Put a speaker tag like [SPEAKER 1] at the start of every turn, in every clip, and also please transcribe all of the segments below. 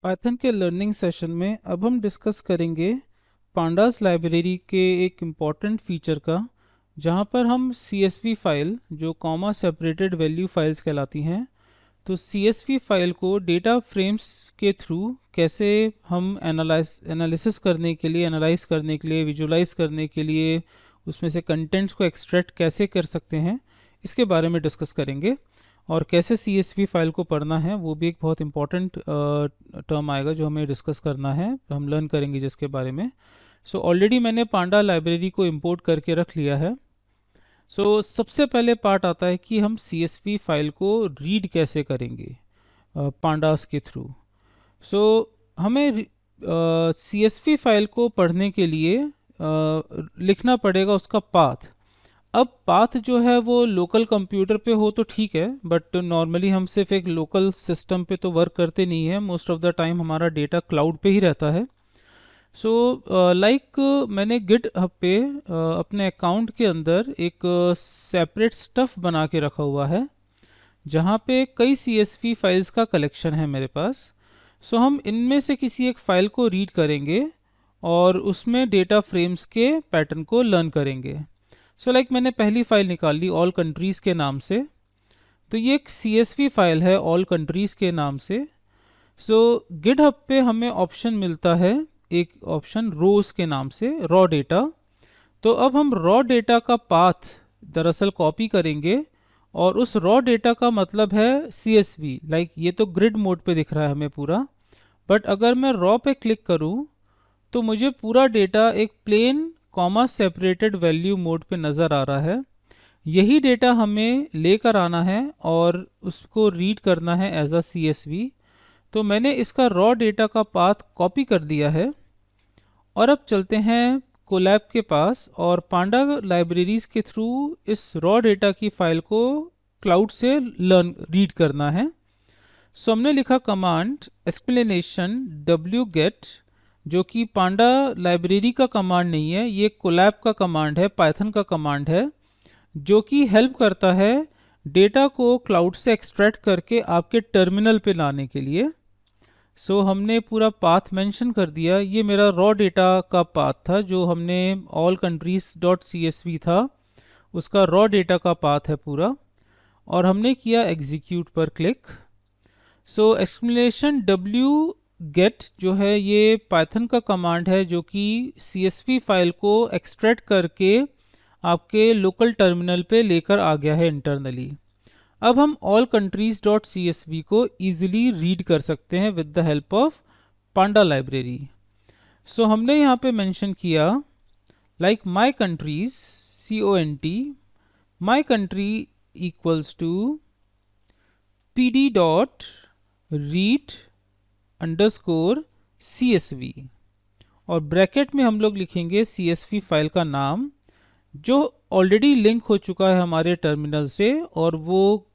[SPEAKER 1] Python के learning session में अब हम डिस्कस करेंगे पांडास लाइब्रेरी के एक इम्पॉर्टेंट फीचर का, जहां पर हम CSV फाइल जो कॉमा सेपरेटेड वैल्यू फाइल्स कहलाती हैं, तो CSV फाइल को डेटा फ्रेम्स के थ्रू कैसे हम एनालिसिस करने के लिए, एनालाइज करने के लिए, विजुलाइज करने के लिए उसमें से कंटेंट्स को एक्सट्रैक्ट कैसे कर सकते हैं, इसके बारे में डिस्कस करेंगे। और कैसे CSV फाइल को पढ़ना है वो भी एक बहुत इंपॉर्टेंट टर्म आएगा जो हमें डिस्कस करना है, हम लर्न करेंगे जिसके बारे में। सो ऑलरेडी मैंने पांडा लाइब्रेरी को इंपोर्ट करके रख लिया है। सो सबसे पहले पार्ट आता है कि हम CSV फाइल को रीड कैसे करेंगे पांडास के थ्रू। सो हमें CSV फाइल को पढ़ने के लिए लिखना पड़ेगा उसका पाथ। अब पाथ जो है वो लोकल कंप्यूटर पे हो तो ठीक है, बट नॉर्मली हम सिर्फ एक लोकल सिस्टम पे तो वर्क करते नहीं है, मोस्ट ऑफ द टाइम हमारा डेटा क्लाउड पे ही रहता है। सो मैंने गिट हब पे अपने अकाउंट के अंदर एक सेपरेट स्टफ बना के रखा हुआ है, जहाँ पे कई CSV फाइल्स का कलेक्शन है मेरे पास। सो हम इनमें से किसी एक फाइल को रीड करेंगे और उसमें डेटा फ्रेम्स के पैटर्न को लर्न करेंगे। मैंने पहली फाइल निकाल ली ऑल कंट्रीज़ के नाम से, तो ये एक CSV फाइल है ऑल कंट्रीज़ के नाम से। गिटहब पे हमें ऑप्शन मिलता है, एक ऑप्शन रोज के नाम से, रॉ डेटा। तो अब हम रॉ डेटा का पाथ दरअसल कॉपी करेंगे और उस रॉ डेटा का मतलब है CSV। ये तो ग्रिड मोड पे दिख रहा है हमें पूरा, बट अगर मैं रॉ पे क्लिक करूं तो मुझे पूरा डेटा एक plain comma separated value mode पे नज़र आ रहा है। यही डेटा हमें लेकर आना है और उसको रीड करना है एज अ CSV। तो मैंने इसका रॉ डेटा का पाथ कॉपी कर दिया है। और अब चलते हैं कोलैब के पास और पांडा लाइब्रेरीज के थ्रू इस रॉ डेटा की फाइल को क्लाउड से रीड करना है। हमने लिखा कमांड एक्सप्लेनेशन wget, जो कि पांडा लाइब्रेरी का कमांड नहीं है, ये कोलैब का कमांड है, पाइथन का कमांड है, जो कि हेल्प करता है डेटा को क्लाउड से एक्सट्रैक्ट करके आपके टर्मिनल पे लाने के लिए। हमने पूरा पाथ मेंशन कर दिया। ये मेरा रॉ डेटा का पाथ था जो हमने ऑल कंट्रीज डॉट CSV था, उसका रॉ डेटा का पाथ है पूरा, और हमने किया एग्जीक्यूट पर क्लिक। एक्सप्लेनेशन wget जो है ये पाइथन का कमांड है जो कि CSV फाइल को एक्सट्रैक्ट करके आपके लोकल टर्मिनल पे लेकर आ गया है इंटरनली। अब हम ऑल कंट्रीज डॉट CSV को ईजिली रीड कर सकते हैं with the help of panda library. हमने यहाँ पे मेंशन किया my countries CONT, my country equals to PD dot read underscore CSV, और ब्रैकेट में हम लोग लिखेंगे CSV फाइल का नाम जो ऑलरेडी लिंक हो चुका है हमारे टर्मिनल से, और वो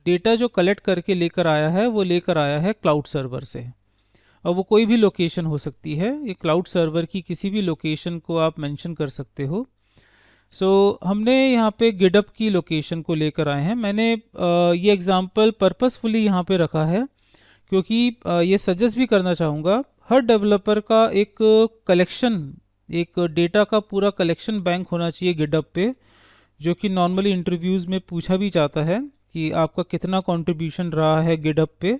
[SPEAKER 1] डेटा जो कलेक्ट करके लेकर आया है वो लेकर आया है क्लाउड सर्वर से। और वो कोई भी लोकेशन हो सकती है, ये क्लाउड सर्वर की किसी भी लोकेशन को आप मेंशन कर सकते हो। हमने यहाँ पे गिटहब की लोकेशन को लेकर आए हैं। मैंने ये एग्जांपल पर्पसफुली यहाँ पे रखा है क्योंकि ये सजेस्ट भी करना चाहूँगा, हर डेवलपर का एक कलेक्शन, एक डेटा का पूरा कलेक्शन बैंक होना चाहिए गिटहब पे, जो कि नॉर्मली इंटरव्यूज़ में पूछा भी जाता है कि आपका कितना कंट्रीब्यूशन रहा है गिटहब पे।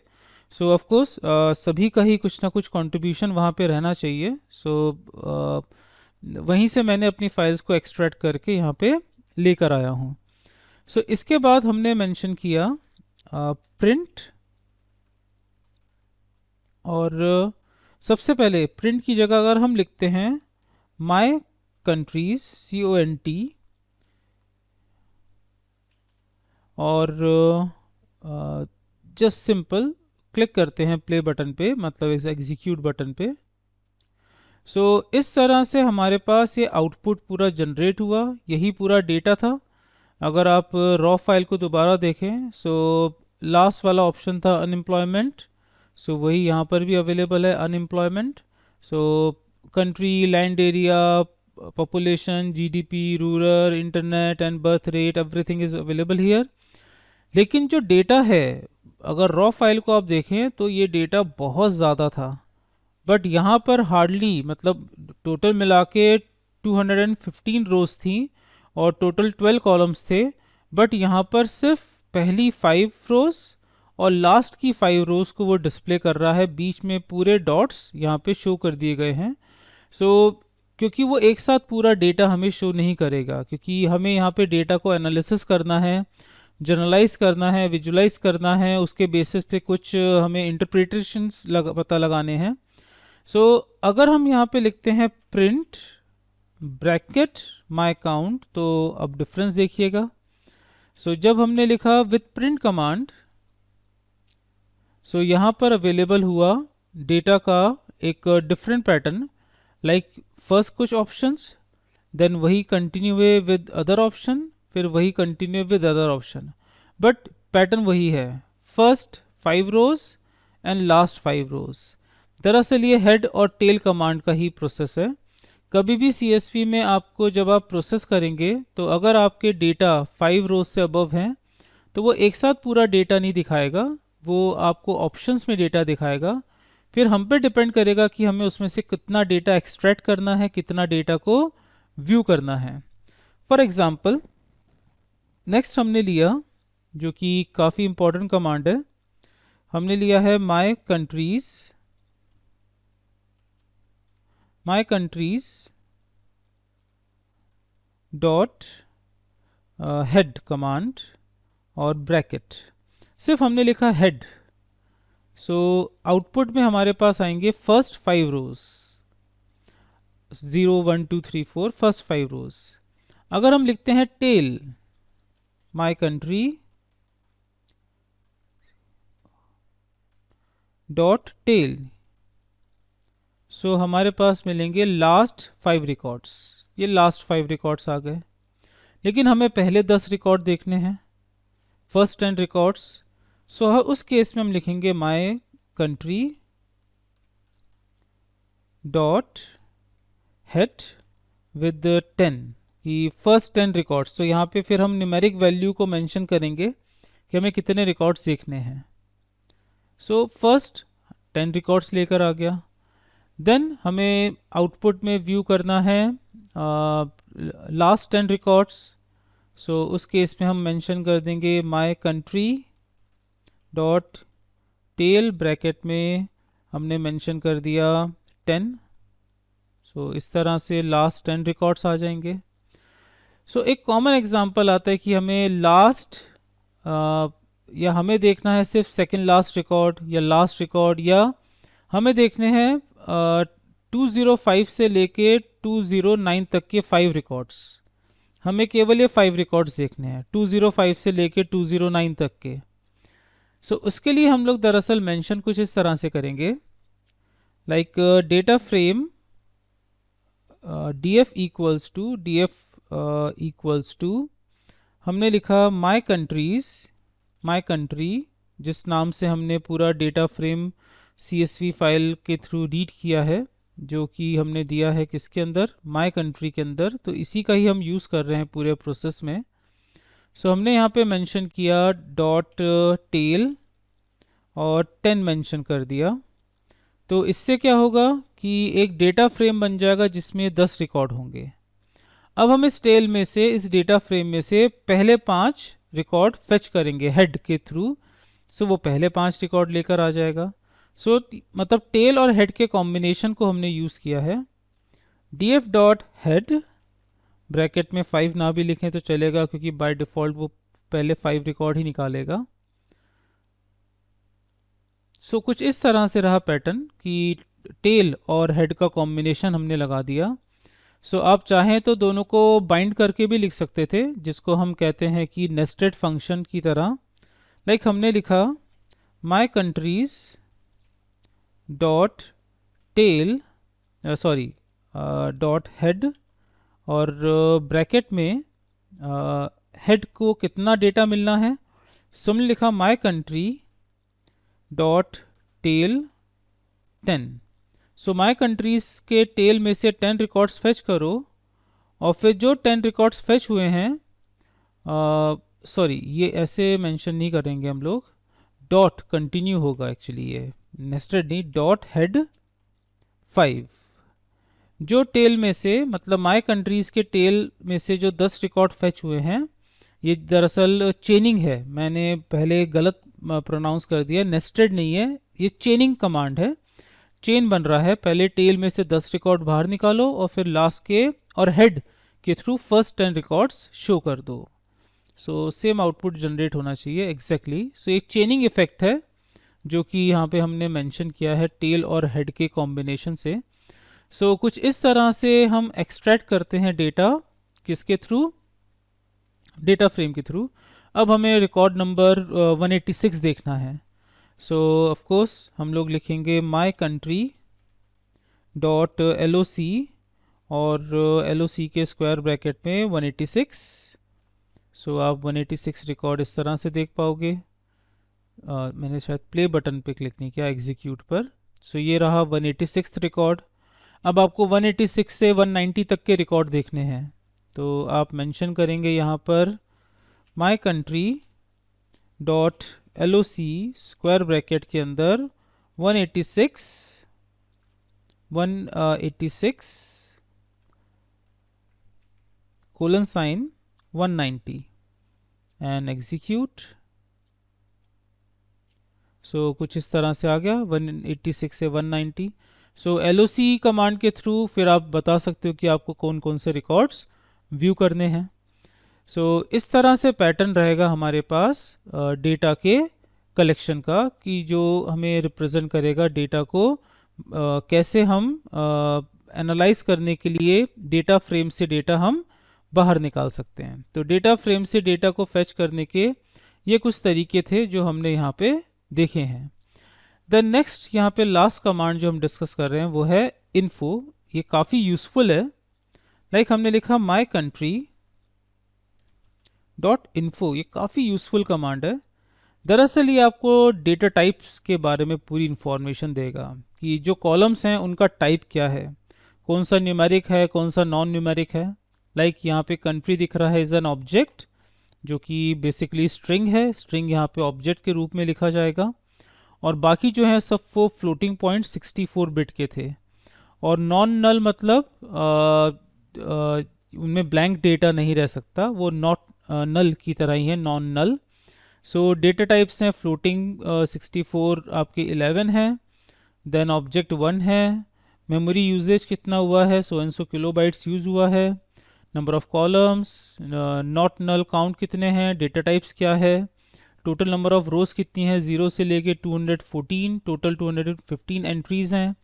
[SPEAKER 1] ऑफ कोर्स सभी का ही कुछ ना कुछ कंट्रीब्यूशन वहाँ पे रहना चाहिए। वहीं से मैंने अपनी फाइल्स को एक्सट्रैक्ट करके यहाँ पे लेकर आया हूँ। इसके बाद हमने मेंशन किया प्रिंट, और सबसे पहले प्रिंट की जगह अगर हम लिखते हैं माई कंट्रीज CONT, और जस्ट सिंपल क्लिक करते हैं प्ले बटन पे, मतलब इस एग्जीक्यूट बटन पे। इस तरह से हमारे पास ये आउटपुट पूरा जनरेट हुआ, यही पूरा डेटा था। अगर आप रॉ फाइल को दोबारा देखें, लास्ट वाला ऑप्शन था अनएम्प्लॉयमेंट, वही यहाँ पर भी अवेलेबल है unemployment. Country, land area, population, GDP, rural, internet and birth rate, everything is available here. लेकिन जो डेटा है अगर रॉ फाइल को आप देखें तो ये डेटा बहुत ज़्यादा था, बट यहाँ पर हार्डली, मतलब टोटल मिला के 215 रोज थी और टोटल 12 कॉलम्स थे, बट यहाँ पर सिर्फ पहली 5 रोज और लास्ट की 5 रोज को वो डिस्प्ले कर रहा है। बीच में पूरे डॉट्स यहाँ पे शो कर दिए गए हैं। सो क्योंकि वो एक साथ पूरा डेटा हमें शो नहीं करेगा, क्योंकि हमें यहाँ पे डेटा को एनालिसिस करना है, जनरलाइज करना है, विजुलाइज करना है, उसके बेसिस पे कुछ हमें इंटरप्रिटेशंस पता लगाने हैं। सो अगर हम यहाँ पे लिखते हैं प्रिंट ब्रैकेट माय काउंट, तो अब डिफरेंस देखिएगा। सो जब हमने लिखा विथ प्रिंट कमांड, सो यहाँ पर अवेलेबल हुआ डेटा का एक डिफरेंट पैटर्न, लाइक फर्स्ट कुछ ऑप्शंस, देन वही कंटिन्यू विद अदर ऑप्शन, फिर वही continue with other option, but pattern वही है, फर्स्ट 5 रोज एंड लास्ट 5 रोज। दरअसल ये हेड और टेल कमांड का ही प्रोसेस है। कभी भी CSV में आपको जब आप प्रोसेस करेंगे, तो अगर आपके डेटा 5 रोज से अबव हैं तो वो एक साथ पूरा डेटा नहीं दिखाएगा, वो आपको ऑप्शंस में डेटा दिखाएगा। फिर हम पे डिपेंड करेगा कि हमें उसमें से कितना डेटा एक्सट्रैक्ट करना है, कितना डेटा को व्यू करना है। फॉर एग्जाम्पल नेक्स्ट हमने लिया, जो कि काफ़ी इंपॉर्टेंट कमांड है, हमने लिया है माई कंट्रीज डॉट हेड कमांड और ब्रैकेट। सिर्फ हमने लिखा हेड, सो आउटपुट में हमारे पास आएंगे फर्स्ट 5 रोज, 0 1 2 3 4, फर्स्ट 5 रोज। अगर हम लिखते हैं tail my country dot tail, so हमारे पास मिलेंगे लास्ट 5 रिकॉर्ड्स। ये लास्ट 5 रिकॉर्ड्स आ गए, लेकिन हमें पहले 10 रिकॉर्ड देखने हैं, फर्स्ट 10 रिकॉर्ड्स। सो उस केस में हम लिखेंगे माई कंट्री डॉट हेड विद 10 कि फर्स्ट 10 रिकॉर्ड्स। तो यहाँ पे फिर हम न्यूमेरिक वैल्यू को मेंशन करेंगे कि हमें कितने रिकॉर्ड्स देखने हैं। सो फर्स्ट 10 रिकॉर्ड्स लेकर आ गया। देन हमें आउटपुट में व्यू करना है लास्ट 10 रिकॉर्ड्स। सो उस केस में हम मेंशन कर देंगे my country dot tail, bracket में हमने मेंशन कर दिया 10। सो इस तरह से लास्ट 10 रिकॉर्ड्स आ जाएंगे। सो एक कॉमन एग्जांपल आता है कि हमें लास्ट या हमें देखना है सिर्फ सेकंड लास्ट रिकॉर्ड या लास्ट रिकॉर्ड, या हमें देखने हैं 205 से लेके 209 तक के 5 रिकॉर्ड्स। हमें केवल ये 5 रिकॉर्ड्स देखने हैं 205 से लेके 209 तक के। सो उसके लिए हम लोग दरअसल मेंशन कुछ इस तरह से करेंगे, like data frame df equals to हमने लिखा माई कंट्री, जिस नाम से हमने पूरा डेटा फ्रेम CSV फाइल के थ्रू रीड किया है, जो कि हमने दिया है किसके अंदर, माई कंट्री के अंदर। तो इसी का ही हम यूज़ कर रहे हैं पूरे प्रोसेस में। सो हमने यहाँ पे मेंशन किया डॉट टेल और 10 मेंशन कर दिया। तो इससे क्या होगा कि एक डेटा फ्रेम बन जाएगा जिसमें 10 रिकॉर्ड होंगे। अब हम इस टेल में से, इस डेटा फ्रेम में से पहले 5 रिकॉर्ड फेच करेंगे हेड के थ्रू। सो वो पहले 5 रिकॉर्ड लेकर आ जाएगा। सो मतलब टेल और हेड के कॉम्बिनेशन को हमने यूज़ किया है। df डॉट हेड, ब्रैकेट में 5 ना भी लिखें तो चलेगा, क्योंकि बाय डिफ़ॉल्ट वो पहले 5 रिकॉर्ड ही निकालेगा। सो कुछ इस तरह से रहा पैटर्न कि टेल और हेड का कॉम्बिनेशन हमने लगा दिया। सो आप चाहें तो दोनों को बाइंड करके भी लिख सकते थे, जिसको हम कहते हैं कि नेस्टेड फंक्शन की तरह। लाइक हमने लिखा my countries dot tail dot head, और ब्रैकेट में हेड को कितना डेटा मिलना है। सो हमने लिखा my country dot tail 10। So my countries के टेल में से 10 रिकॉर्ड्स फेच करो, और फिर जो 10 रिकॉर्ड्स फेच हुए हैं, ये ऐसे मेंशन नहीं करेंगे हम लोग, डॉट कंटिन्यू होगा, एक्चुअली ये नेस्टेड नहीं, डॉट हेड 5। जो टेल में से, मतलब माय कंट्रीज के टेल में से जो 10 रिकॉर्ड फेच हुए हैं, ये दरअसल चेनिंग है, मैंने पहले गलत प्रोनाउंस कर दिया, नेस्टेड नहीं है, ये चेनिंग कमांड है। चेन बन रहा है, पहले टेल में से 10 रिकॉर्ड बाहर निकालो और फिर लास्ट के और हेड के थ्रू फर्स्ट 10 रिकॉर्ड्स शो कर दो। सो सेम आउटपुट जनरेट होना चाहिए एग्जैक्टली। सो एक चेनिंग इफेक्ट है जो कि यहाँ पे हमने मेंशन किया है टेल और हेड के कॉम्बिनेशन से। सो कुछ इस तरह से हम एक्सट्रैक्ट करते हैं डेटा, किसके थ्रू, डेटा फ्रेम के थ्रू। अब हमें रिकॉर्ड नंबर 186 देखना है। सो ऑफ कोर्स हम लोग लिखेंगे माई कंट्री डॉट LOC और LOC के स्क्वायर ब्रैकेट में 186। सो आप 186 रिकॉर्ड इस तरह से देख पाओगे। मैंने शायद प्ले बटन पे क्लिक नहीं किया, एग्जीक्यूट पर। सो ये रहा 186 रिकॉर्ड। अब आपको 186 से 190 तक के रिकॉर्ड देखने हैं, तो आप मेंशन करेंगे यहाँ पर माई country dot LOC square bracket के अंदर 186 कोलन साइन 190 एंड एग्जीक्यूट। सो कुछ इस तरह से आ गया 186 से 190। सो LOC कमांड के थ्रू फिर आप बता सकते हो कि आपको कौन कौन से रिकॉर्ड्स व्यू करने हैं। सो इस तरह से पैटर्न रहेगा हमारे पास डेटा के कलेक्शन का, कि जो हमें रिप्रेजेंट करेगा डेटा को कैसे हम एनालाइज करने के लिए डेटा फ्रेम से डेटा हम बाहर निकाल सकते हैं। तो डेटा फ्रेम से डेटा को फेच करने के ये कुछ तरीके थे जो हमने यहाँ पे देखे हैं। द नेक्स्ट यहाँ पे लास्ट कमांड जो हम डिस्कस कर रहे हैं वो है इन्फो। ये काफ़ी यूजफुल है। लाइक हमने लिखा माई कंट्री डॉट इन्फो, ये काफ़ी यूजफुल कमांड है। दरअसल ये आपको डेटा टाइप्स के बारे में पूरी इंफॉर्मेशन देगा कि जो कॉलम्स हैं उनका टाइप क्या है, कौन सा न्यूमेरिक है, कौन सा नॉन न्यूमेरिक है। लाइक यहाँ पे कंट्री दिख रहा है इज एन ऑब्जेक्ट, जो कि बेसिकली स्ट्रिंग है। स्ट्रिंग यहाँ पे ऑब्जेक्ट के रूप में लिखा जाएगा, और बाकी जो है सब वो फ्लोटिंग पॉइंट 64 बिट के थे। और नॉन नल मतलब उनमें ब्लैंक डेटा नहीं रह सकता, वो नॉट नल की तरह ही है, नॉन नल। सो डेटा टाइप्स हैं फ्लोटिंग 64 आपके 11 है, देन ऑब्जेक्ट 1 है, मेमोरी यूजेज कितना हुआ है, 100 किलोबाइट्स यूज़ हुआ है, number of columns, not null count कितने हैं, डेटा टाइप्स क्या है, टोटल नंबर ऑफ रोज कितनी है 0 से लेके 214, टोटल 215 एंट्रीज हैं,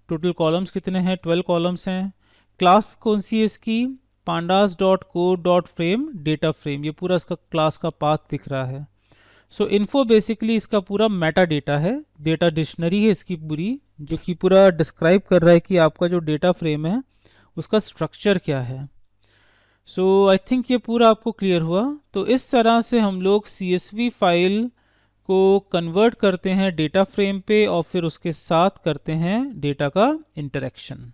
[SPEAKER 1] टोटल कॉलम्स कितने हैं 12 कॉलम्स हैं, क्लास कौन सी है इसकी, pandas dot code dot frame data frame, ये पूरा इसका क्लास का पाथ दिख रहा है। सो इन्फो बेसिकली इसका पूरा मेटा डेटा है, डेटा डिक्शनरी है इसकी पूरी, जो कि पूरा डिस्क्राइब कर रहा है कि आपका जो डेटा फ्रेम है उसका स्ट्रक्चर क्या है। सो आई थिंक ये पूरा आपको क्लियर हुआ। तो इस तरह से हम लोग CSV फाइल को कन्वर्ट करते हैं डेटा फ्रेम पे और फिर उसके साथ करते हैं डेटा का इंटरेक्शन।